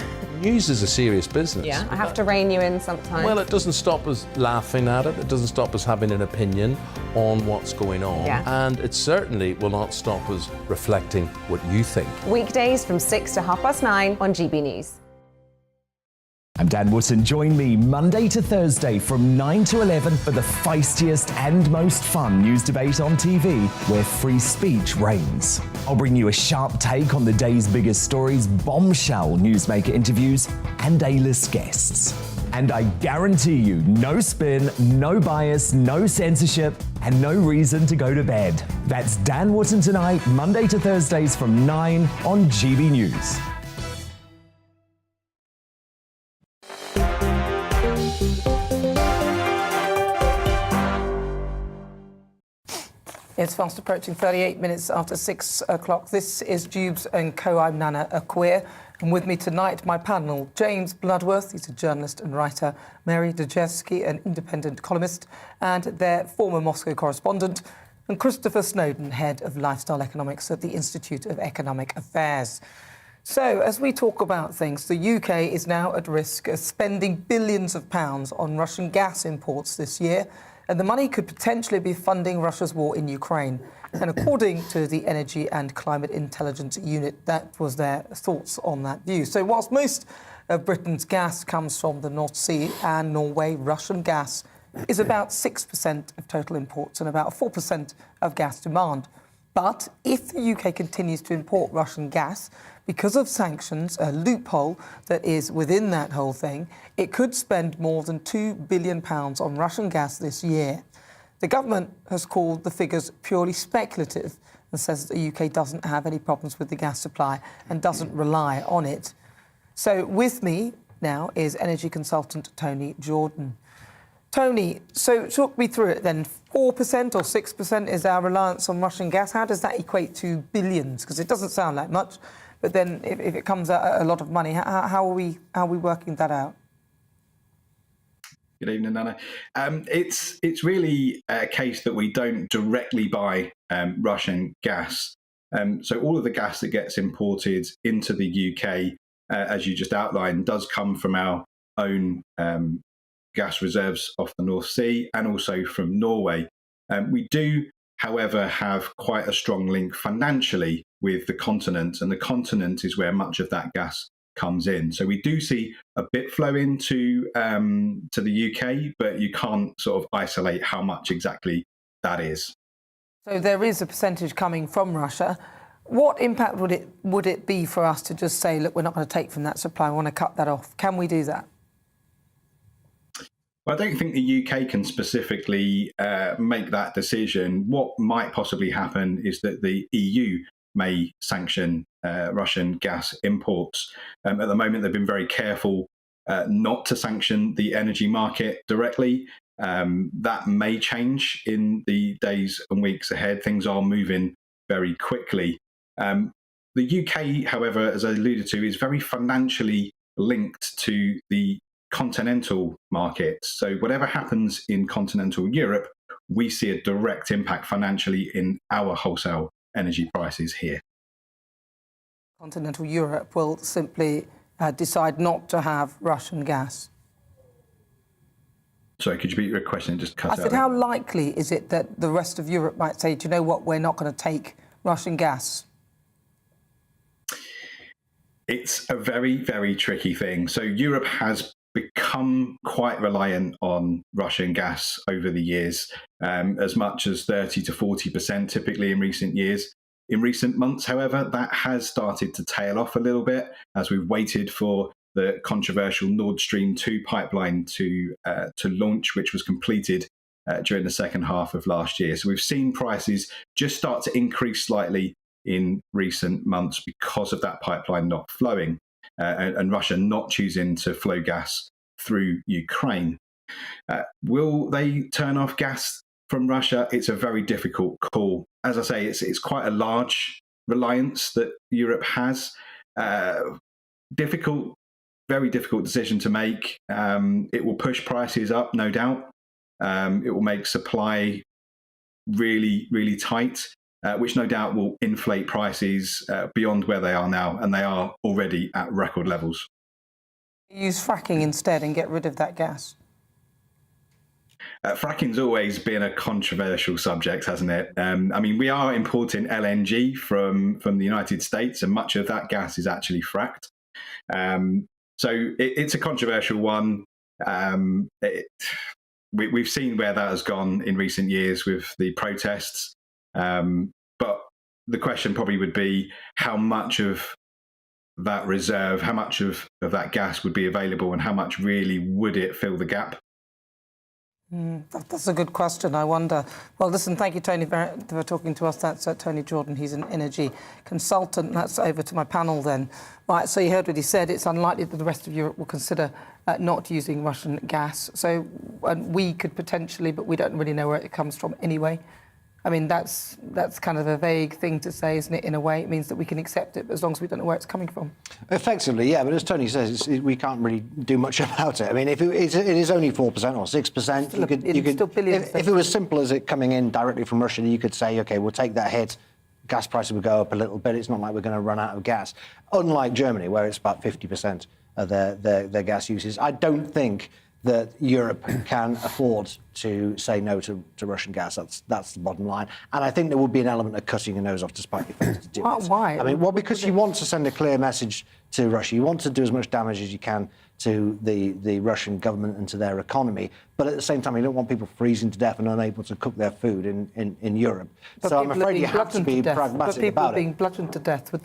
News is a serious business. Yeah, I have to rein you in sometimes. Well, it doesn't stop us laughing at it. It doesn't stop us having an opinion on what's going on. Yeah. And it certainly will not stop us reflecting what you think. Weekdays from 6 to 9:30 on GB News. I'm Dan Wootton. Join me Monday to Thursday from 9 to 11 for the feistiest and most fun news debate on TV, where free speech reigns. I'll bring you a sharp take on the day's biggest stories, bombshell newsmaker interviews, and A-list guests. And I guarantee you, no spin, no bias, no censorship, and no reason to go to bed. That's Dan Wootton Tonight, Monday to Thursdays from 9 on GB News. It's fast approaching 38 minutes after 6 o'clock. This is Dewbs and Co. I'm Nana Akweer. And with me tonight, my panel, James Bloodworth, he's a journalist and writer, Mary Dejevsky, an independent columnist, and their former Moscow correspondent, and Christopher Snowdon, head of lifestyle economics at the Institute of Economic Affairs. So, as we talk about things, the UK is now at risk of spending billions of pounds on Russian gas imports this year, and the money could potentially be funding Russia's war in Ukraine. And according to the Energy and Climate Intelligence Unit, that was their thoughts on that view. So whilst most of Britain's gas comes from the North Sea and Norway, Russian gas is about 6% of total imports and about 4% of gas demand. But if the UK continues to import Russian gas, because of sanctions, a loophole that is within that whole thing, it could spend more than £2 billion on Russian gas this year. The government has called the figures purely speculative and says that the UK doesn't have any problems with the gas supply and doesn't rely on it. So with me now is energy consultant Tony Jordan. Tony, so talk me through it then. 4% or 6% is our reliance on Russian gas. How does that equate to billions? Because it doesn't sound like much, but then if it comes at a lot of money, how are we working that out? Good evening, Nana. It's really a case that we don't directly buy Russian gas. So all of the gas that gets imported into the UK, as you just outlined, does come from our own gas reserves off the North Sea and also from Norway. We do, however, have quite a strong link financially with the continent, and the continent is where much of that gas comes in. So we do see a bit flow into to the UK, but you can't sort of isolate how much exactly that is. So there is a percentage coming from Russia. What impact would it be for us to just say, look, we're not going to take from that supply, we want to cut that off? Can we do that? Well, I don't think the UK can specifically make that decision. What might possibly happen is that the EU may sanction Russian gas imports. At the moment, they've been very careful not to sanction the energy market directly. That may change in the days and weeks ahead. Things are moving very quickly. The UK, however, as I alluded to, is very financially linked to the continental markets. So whatever happens in continental Europe, we see a direct impact financially in our wholesale energy prices here. Continental Europe will simply decide not to have Russian gas. Sorry, could you repeat your question? Just cut out. I said, how likely is it that the rest of Europe might say, do you know what, we're not going to take Russian gas? It's a very, very tricky thing. So Europe has become quite reliant on Russian gas over the years, as much as 30 to 40% typically in recent years. In recent months, however, that has started to tail off a little bit as we've waited for the controversial Nord Stream 2 pipeline to launch, which was completed during the second half of last year. So we've seen prices just start to increase slightly in recent months because of that pipeline not flowing and Russia not choosing to flow gas through Ukraine. Will they turn off gas from Russia? It's a very difficult call. As I say, it's quite a large reliance that Europe has. Very difficult decision to make. It will push prices up, no doubt. It will make supply really, really tight, which no doubt will inflate prices beyond where they are now, and they are already at record levels. Use fracking instead and get rid of that gas. Fracking's always been a controversial subject, hasn't it? I mean, we are importing LNG from the United States, and much of that gas is actually fracked. So it's a controversial one. We've seen where that has gone in recent years with the protests. But the question probably would be how much of that reserve, how much of that gas would be available, and how much really would it fill the gap? That's a good question, I wonder. Well, listen, thank you, Tony, for talking to us. That's Tony Jordan. He's an energy consultant. That's over to my panel then. Right, so you heard what he said. It's unlikely that the rest of Europe will consider not using Russian gas. So we could potentially, but we don't really know where it comes from anyway. I mean, that's kind of a vague thing to say, isn't it, in a way? It means that we can accept it, but as long as we don't know where it's coming from. Effectively, yeah, but as Tony says, we can't really do much about it. I mean, if it is only 4% or 6%, you could if it was simple as it coming in directly from Russia, you could say, OK, we'll take that hit, gas prices would go up a little bit, it's not like we're going to run out of gas. Unlike Germany, where it's about 50% of their gas uses, I don't think that Europe can afford to say no to Russian gas. That's the bottom line. And I think there would be an element of cutting your nose off to spite your face to do it. Why? I mean, well, because you want to send a clear message to Russia. You want to do as much damage as you can to the Russian government and to their economy. But at the same time, you don't want people freezing to death and unable to cook their food in Europe. But so I'm afraid you have to be pragmatic about it. But people are being bludgeoned to death with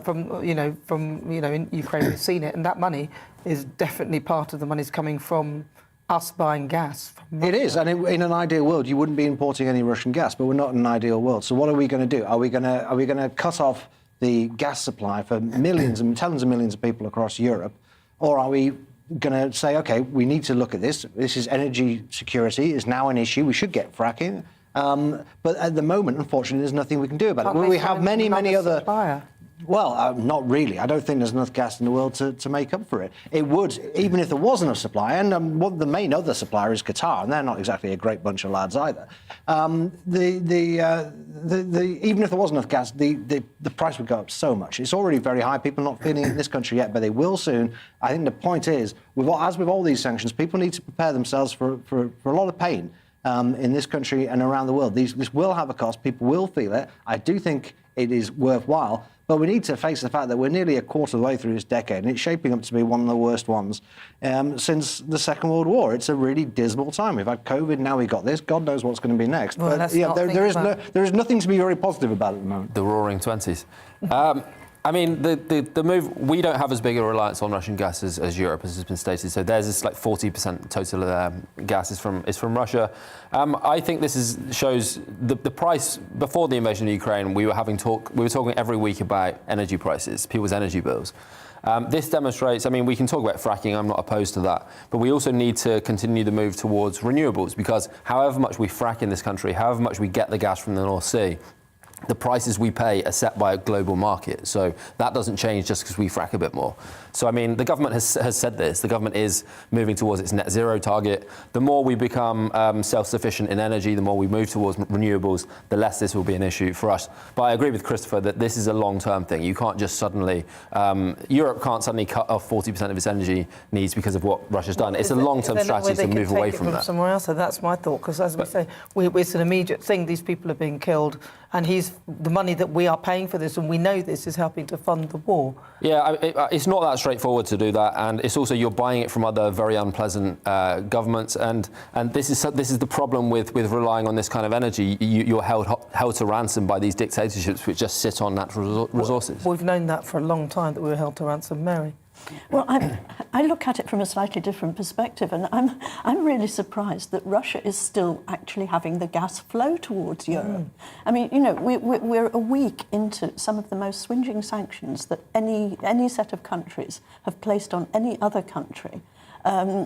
from in Ukraine. We've seen it, and that money is definitely part of the money's coming from us buying gas from Russia. It is, and in an ideal world, you wouldn't be importing any Russian gas, but we're not in an ideal world. So what are we going to do? Are we going to cut off the gas supply for millions and tens of millions of people across Europe, or are we going to say, OK, we need to look at this. This is energy security is now an issue. We should get fracking. But at the moment, unfortunately, there's nothing we can do about it. Well, we have many other... Supplier? Well, not really. I don't think there's enough gas in the world to make up for it. It would, even if there was enough supply, and the main other supplier is Qatar, and they're not exactly a great bunch of lads either. Even if there was enough gas, the price would go up so much. It's already very high. People are not feeling it in this country yet, but they will soon. I think the point is, as with all these sanctions, people need to prepare themselves for a lot of pain in this country and around the world. This will have a cost. People will feel it. I do think it is worthwhile. But we need to face the fact that we're nearly a quarter of the way through this decade, and it's shaping up to be one of the worst ones since the Second World War. It's a really dismal time. We've had COVID, now we've got this. God knows what's going to be next. Well, but yeah, there is nothing to be very positive about at the moment. The Roaring Twenties. I mean, the move, we don't have as big a reliance on Russian gas as Europe, as has been stated. So theirs is like 40% total gas is from Russia. I think this shows the price. Before the invasion of Ukraine, we were talking every week about energy prices, people's energy bills. This demonstrates, I mean, we can talk about fracking, I'm not opposed to that, but we also need to continue the move towards renewables, because however much we frack in this country, however much we get the gas from the North Sea, the prices we pay are set by a global market. So that doesn't change just because we frack a bit more. So, I mean, the government has said this. The government is moving towards its net zero target. The more we become self-sufficient in energy, the more we move towards renewables, the less this will be an issue for us. But I agree with Christopher that this is a long-term thing. You can't just suddenly... Europe can't suddenly cut off 40% of its energy needs because of what Russia's done. It's a long-term strategy to move away from that. Somewhere else, so that's my thought, because as we say, it's an immediate thing. These people are being killed, and the money that we are paying for this, and we know this is helping to fund the war. Yeah, it's not that straightforward to do that, and it's also you're buying it from other very unpleasant governments, and this is the problem with relying on this kind of energy. You're held to ransom by these dictatorships which just sit on natural resources. We've known that for a long time, that we were held to ransom, Mary. Well, I look at it from a slightly different perspective, and I'm really surprised that Russia is still actually having the gas flow towards Europe. I mean, you know, we're a week into some of the most swinging sanctions that any set of countries have placed on any other country.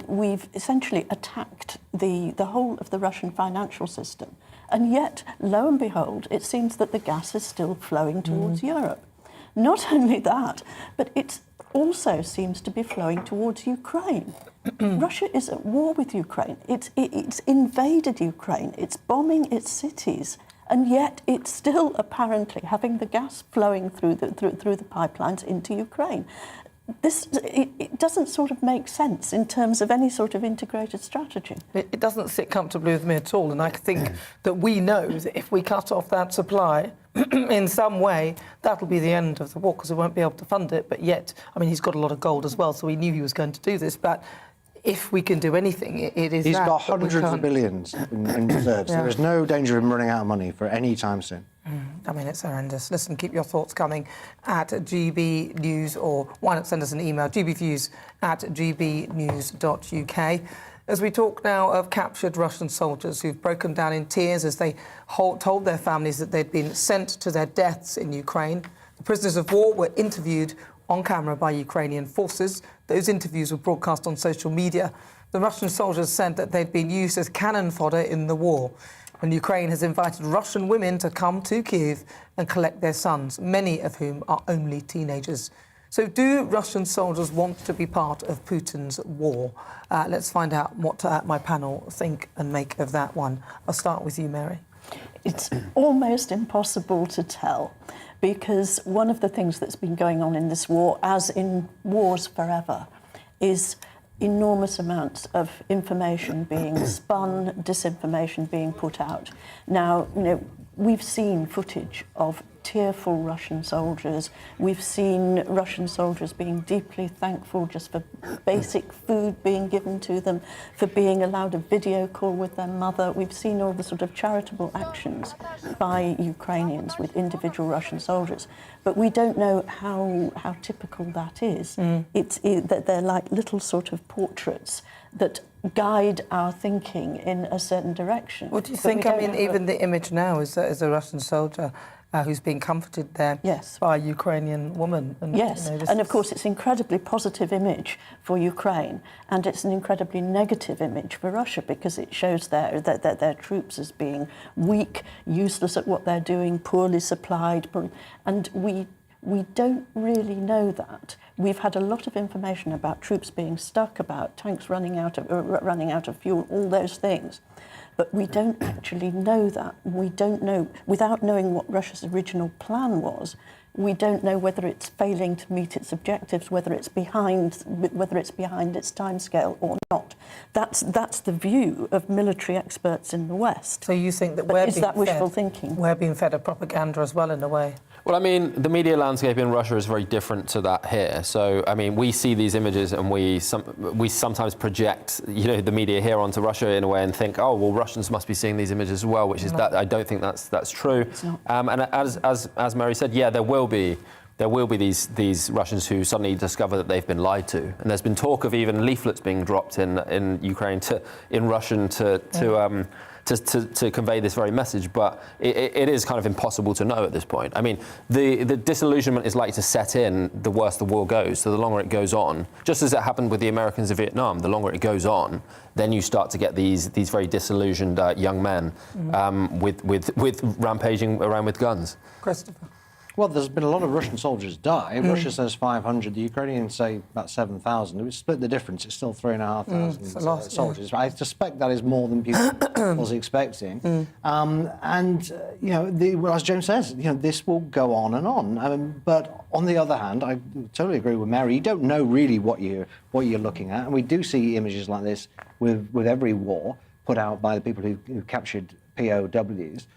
We've essentially attacked the whole of the Russian financial system, and yet, lo and behold, it seems that the gas is still flowing towards Europe. Not only that, but it also seems to be flowing towards Ukraine. Russia is at war with Ukraine. It's invaded Ukraine. It's bombing its cities, and yet it's still apparently having the gas flowing through the pipelines into Ukraine. It doesn't sort of make sense in terms of any sort of integrated strategy. It doesn't sit comfortably with me at all, and I think that we know that if we cut off that supply in some way, that'll be the end of the war, because we won't be able to fund it. But yet, I mean, he's got a lot of gold as well, so he knew he was going to do this. But if we can do anything, it is He's got hundreds of billions in reserves. Yeah. There is no danger of him running out of money for any time soon. I mean, it's horrendous. Listen, keep your thoughts coming at GB News, or why not send us an email, gbviews@gbnews.uk. As we talk now of captured Russian soldiers who've broken down in tears as they told their families that they'd been sent to their deaths in Ukraine. The prisoners of war were interviewed on camera by Ukrainian forces. Those interviews were broadcast on social media. The Russian soldiers said that they'd been used as cannon fodder in the war. And Ukraine has invited Russian women to come to Kyiv and collect their sons, many of whom are only teenagers. So do Russian soldiers want to be part of Putin's war? Let's find out what my panel think and make of that one. I'll start with you, Mary. It's almost impossible to tell, because one of the things that's been going on in this war, as in wars forever, is enormous amounts of information being spun, disinformation being put out. Now, you know, we've seen footage of tearful Russian soldiers. We've seen Russian soldiers being deeply thankful just for basic food being given to them, for being allowed a video call with their mother. We've seen all the sort of charitable actions by Ukrainians with individual Russian soldiers. But we don't know how typical that is. That they're like little sort of portraits that guide our thinking in a certain direction. What do you think? I mean, even the image now is a Russian soldier who's being comforted there by a Ukrainian woman. And, yes, and of course it's an incredibly positive image for Ukraine, and it's an incredibly negative image for Russia because it shows their troops as being weak, useless at what they're doing, poorly supplied, and we don't really know that. We've had a lot of information about troops being stuck, about tanks running out of fuel, all those things. But we don't actually know that. We don't know, without knowing what Russia's original plan was, we don't know whether it's failing to meet its objectives, whether it's behind its timescale or not. That's the view of military experts in the West. So you think that wishful thinking? We're being fed a propaganda as well, in a way. Well, I mean, the media landscape in Russia is very different to that here. So, I mean, we see these images and we sometimes project, the media here onto Russia in a way and think, oh, well, Russians must be seeing these images as well, which is that I don't think that's true. And as Mary said, yeah, there will be these Russians who suddenly discover that they've been lied to, and there's been talk of even leaflets being dropped in Ukraine in Russian to convey this very message, but it is kind of impossible to know at this point. I mean, the disillusionment is likely to set in the worse the war goes. So the longer it goes on, just as it happened with the Americans in Vietnam, the longer it goes on, then you start to get these very disillusioned young men with rampaging around with guns. Christopher. Well, there's been a lot of Russian soldiers die. Russia says 500. The Ukrainians say about 7,000. We split the difference. It's still 3,500 soldiers. I suspect that is more than people was expecting. As James says, this will go on and on. But on the other hand, I totally agree with Mary. You don't know really what you're looking at, and we do see images like this with every war put out by the people who captured POWs.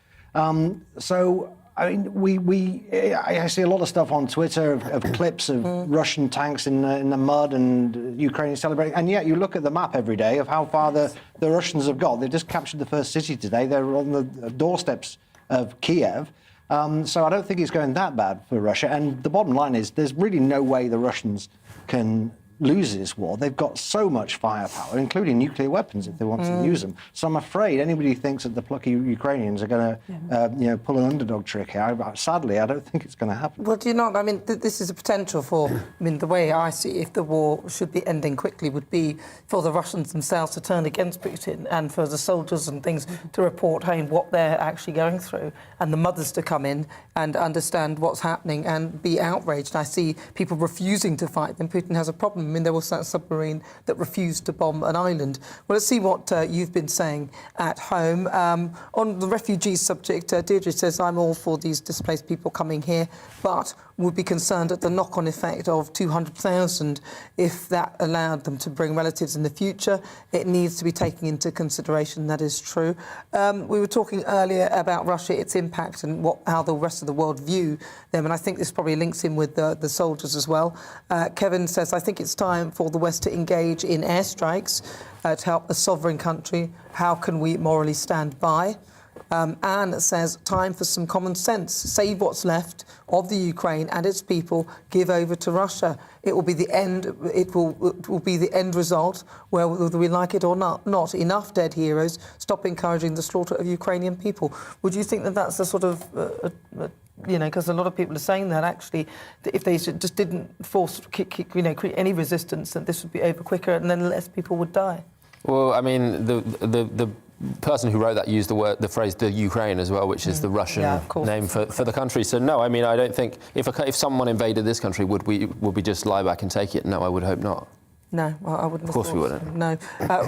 I mean, I see a lot of stuff on Twitter of clips of Russian tanks in the mud and Ukraine celebrating. And yet you look at the map every day of how far the Russians have got. They've just captured the first city today. They're on the doorsteps of Kiev. So I don't think it's going that bad for Russia. And the bottom line is there's really no way the Russians can lose this war. They've got so much firepower, including nuclear weapons if they want to use them. So I'm afraid anybody who thinks that the plucky Ukrainians are going to pull an underdog trick here, sadly, I don't think it's going to happen. Well, do you not? I mean, this is a potential for, the way I see it, if the war should be ending quickly, would be for the Russians themselves to turn against Putin and for the soldiers and things to report home what they're actually going through, and the mothers to come in and understand what's happening and be outraged. I see people refusing to fight them. Putin has a problem. I mean, there was that submarine that refused to bomb an island. Well, let's see what you've been saying at home. On the refugee subject, Deirdre says, I'm all for these displaced people coming here, but would be concerned at the knock-on effect of 200,000 if that allowed them to bring relatives in the future. It needs to be taken into consideration, that is true. We were talking earlier about Russia, its impact and how the rest of the world view them, and I think this probably links in with the soldiers as well. Kevin says, I think it's time for the West to engage in airstrikes to help a sovereign country. How can we morally stand by? Anne says, time for some common sense. Save what's left of the Ukraine and its people. Give over to Russia. It will be the end. It will be the end result, whether we like it or not. Enough dead heroes. Stop encouraging the slaughter of Ukrainian people. Would you think that that's a sort of because a lot of people are saying that actually, that if they just didn't create any resistance, that this would be over quicker and then less people would die. Well, I mean, the person who wrote that used the phrase "the Ukraine" as well, which is the Russian name for the country. So no, I mean, I don't think if someone invaded this country, would we just lie back and take it? No, I would hope not. No, I wouldn't. Of course we wouldn't. No.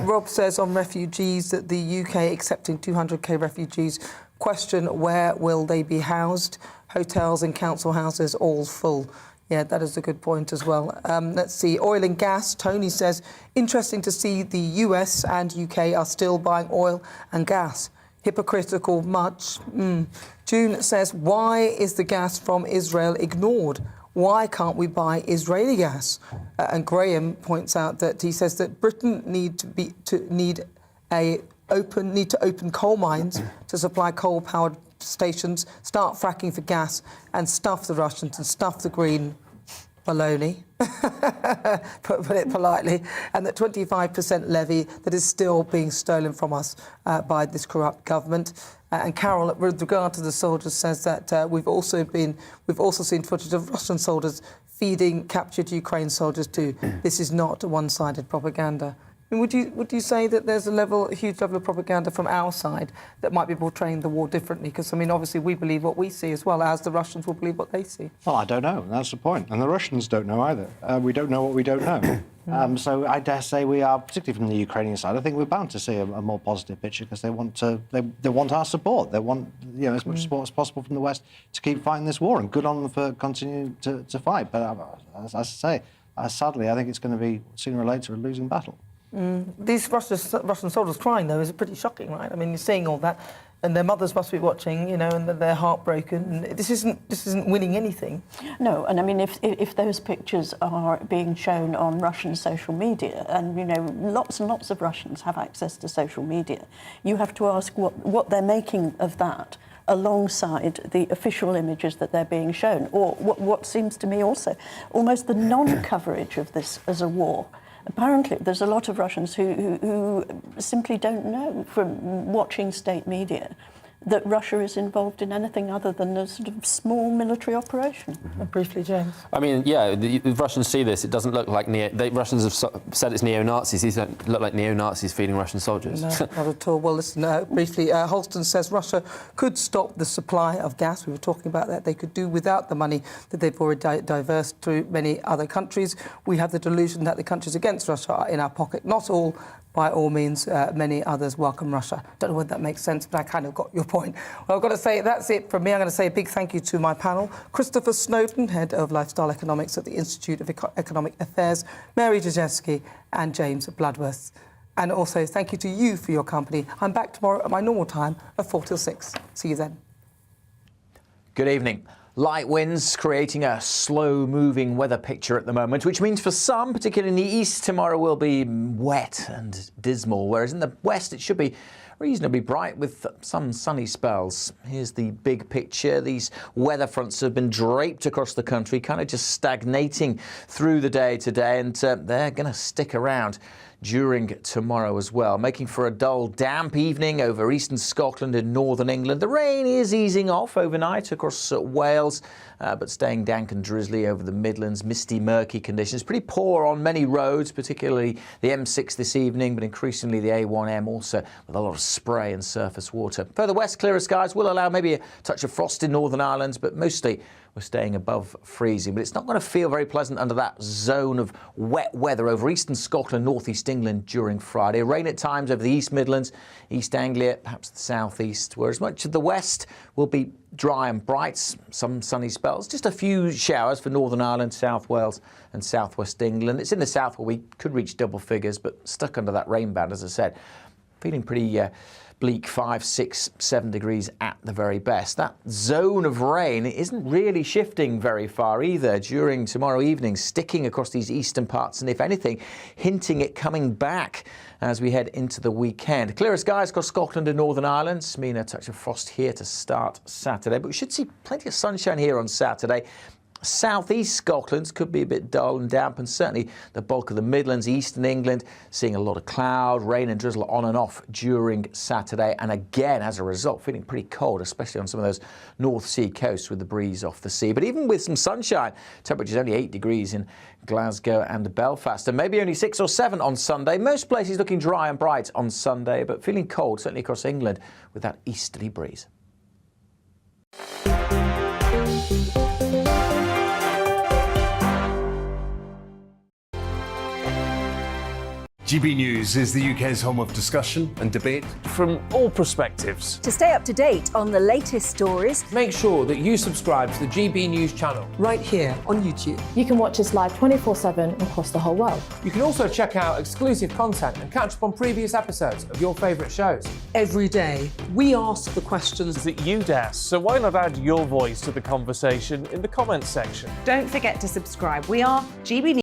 Rob says on refugees that the UK accepting 200k refugees. Question, where will they be housed? Hotels and council houses all full. Yeah, that is a good point as well. Let's see, oil and gas. Tony says, interesting to see the US and UK are still buying oil and gas. Hypocritical much. June says, why is the gas from Israel ignored? Why can't we buy Israeli gas? And Graham points out that he says that Britain need to open coal mines to supply coal-powered stations, start fracking for gas, and stuff the Russians and stuff the green baloney, put it politely, and that 25% levy that is still being stolen from us by this corrupt government. And Carol, with regard to the soldiers, says that we've also seen footage of Russian soldiers feeding captured Ukraine soldiers too. This is not one-sided propaganda. I mean, would you say that there's a huge level of propaganda from our side that might be portraying the war differently? Because, I mean, obviously we believe what we see as well as the Russians will believe what they see. Well, I don't know. That's the point. And the Russians don't know either. We don't know what we don't know. So I dare say we are, particularly from the Ukrainian side, I think we're bound to see a more positive picture because they want our support. They want as much support as possible from the West to keep fighting this war, and good on them for continuing to fight. But as I say, sadly, I think it's going to be sooner or later a losing battle. These Russian soldiers crying, though, is pretty shocking, right? I mean, you're seeing all that, and their mothers must be watching, and they're heartbroken. And this isn't winning anything. No, and I mean, if those pictures are being shown on Russian social media, and lots and lots of Russians have access to social media, you have to ask what they're making of that, alongside the official images that they're being shown, or what seems to me also almost the non-coverage of this as a war. Apparently, there's a lot of Russians who simply don't know from watching state media that Russia is involved in anything other than a sort of small military operation. Briefly, James. I mean, yeah, the Russians see this. It doesn't look like the Russians have said it's neo-Nazis. These don't look like neo-Nazis feeding Russian soldiers. No, not at all. Well, listen, briefly, Holston says Russia could stop the supply of gas. We were talking about that. They could do without the money that they've already diversed through many other countries. We have the delusion that the countries against Russia are in our pocket. Not all. By all means, many others welcome Russia. Don't know whether that makes sense, but I kind of got your point. Well, I've got to say, that's it from me. I'm going to say a big thank you to my panel. Christopher Snowden, Head of Lifestyle Economics at the Institute of Economic Affairs, Mary Jajewski and James Bloodworth. And also, thank you to you for your company. I'm back tomorrow at my normal time of 4 till 6. See you then. Good evening. Light winds creating a slow-moving weather picture at the moment, which means for some, particularly in the east, tomorrow will be wet and dismal, whereas in the west it should be reasonably bright with some sunny spells. Here's the big picture. These weather fronts have been draped across the country, kind of just stagnating through the day today, and they're going to stick around during tomorrow as well, making for a dull, damp evening over eastern Scotland and northern England. The rain is easing off overnight across Wales, but staying dank and drizzly over the Midlands. Misty, murky conditions. Pretty poor on many roads, particularly the M6 this evening, but increasingly the A1M also with a lot of spray and surface water. Further west, clearer skies will allow maybe a touch of frost in Northern Ireland, but mostly we're staying above freezing. But it's not going to feel very pleasant under that zone of wet weather over eastern Scotland, northeast England during Friday. Rain at times over the East Midlands, East Anglia, perhaps the southeast, whereas much of the west will be dry and bright, some sunny spells. Just a few showers for Northern Ireland, South Wales and southwest England. It's in the south where we could reach double figures, but stuck under that rain band, as I said. Feeling pretty bleak, 5, 6, 7 degrees at the very best. That zone of rain isn't really shifting very far either during tomorrow evening, sticking across these eastern parts, and if anything, hinting at coming back as we head into the weekend. Clearer skies across Scotland and Northern Ireland, mean a touch of frost here to start Saturday, but we should see plenty of sunshine here on Saturday. Southeast Scotland could be a bit dull and damp, and certainly the bulk of the Midlands, eastern England, seeing a lot of cloud, rain and drizzle on and off during Saturday. And again, as a result, feeling pretty cold, especially on some of those North Sea coasts with the breeze off the sea. But even with some sunshine, temperatures only 8 degrees in Glasgow and Belfast, and maybe only 6 or 7 on Sunday. Most places looking dry and bright on Sunday, but feeling cold, certainly across England, with that easterly breeze. GB News is the UK's home of discussion and debate from all perspectives. To stay up to date on the latest stories, make sure that you subscribe to the GB News channel right here on YouTube. You can watch us live 24/7 across the whole world. You can also check out exclusive content and catch up on previous episodes of your favourite shows. Every day, we ask the questions that you'd ask, so why not add your voice to the conversation in the comments section? Don't forget to subscribe. We are GB News.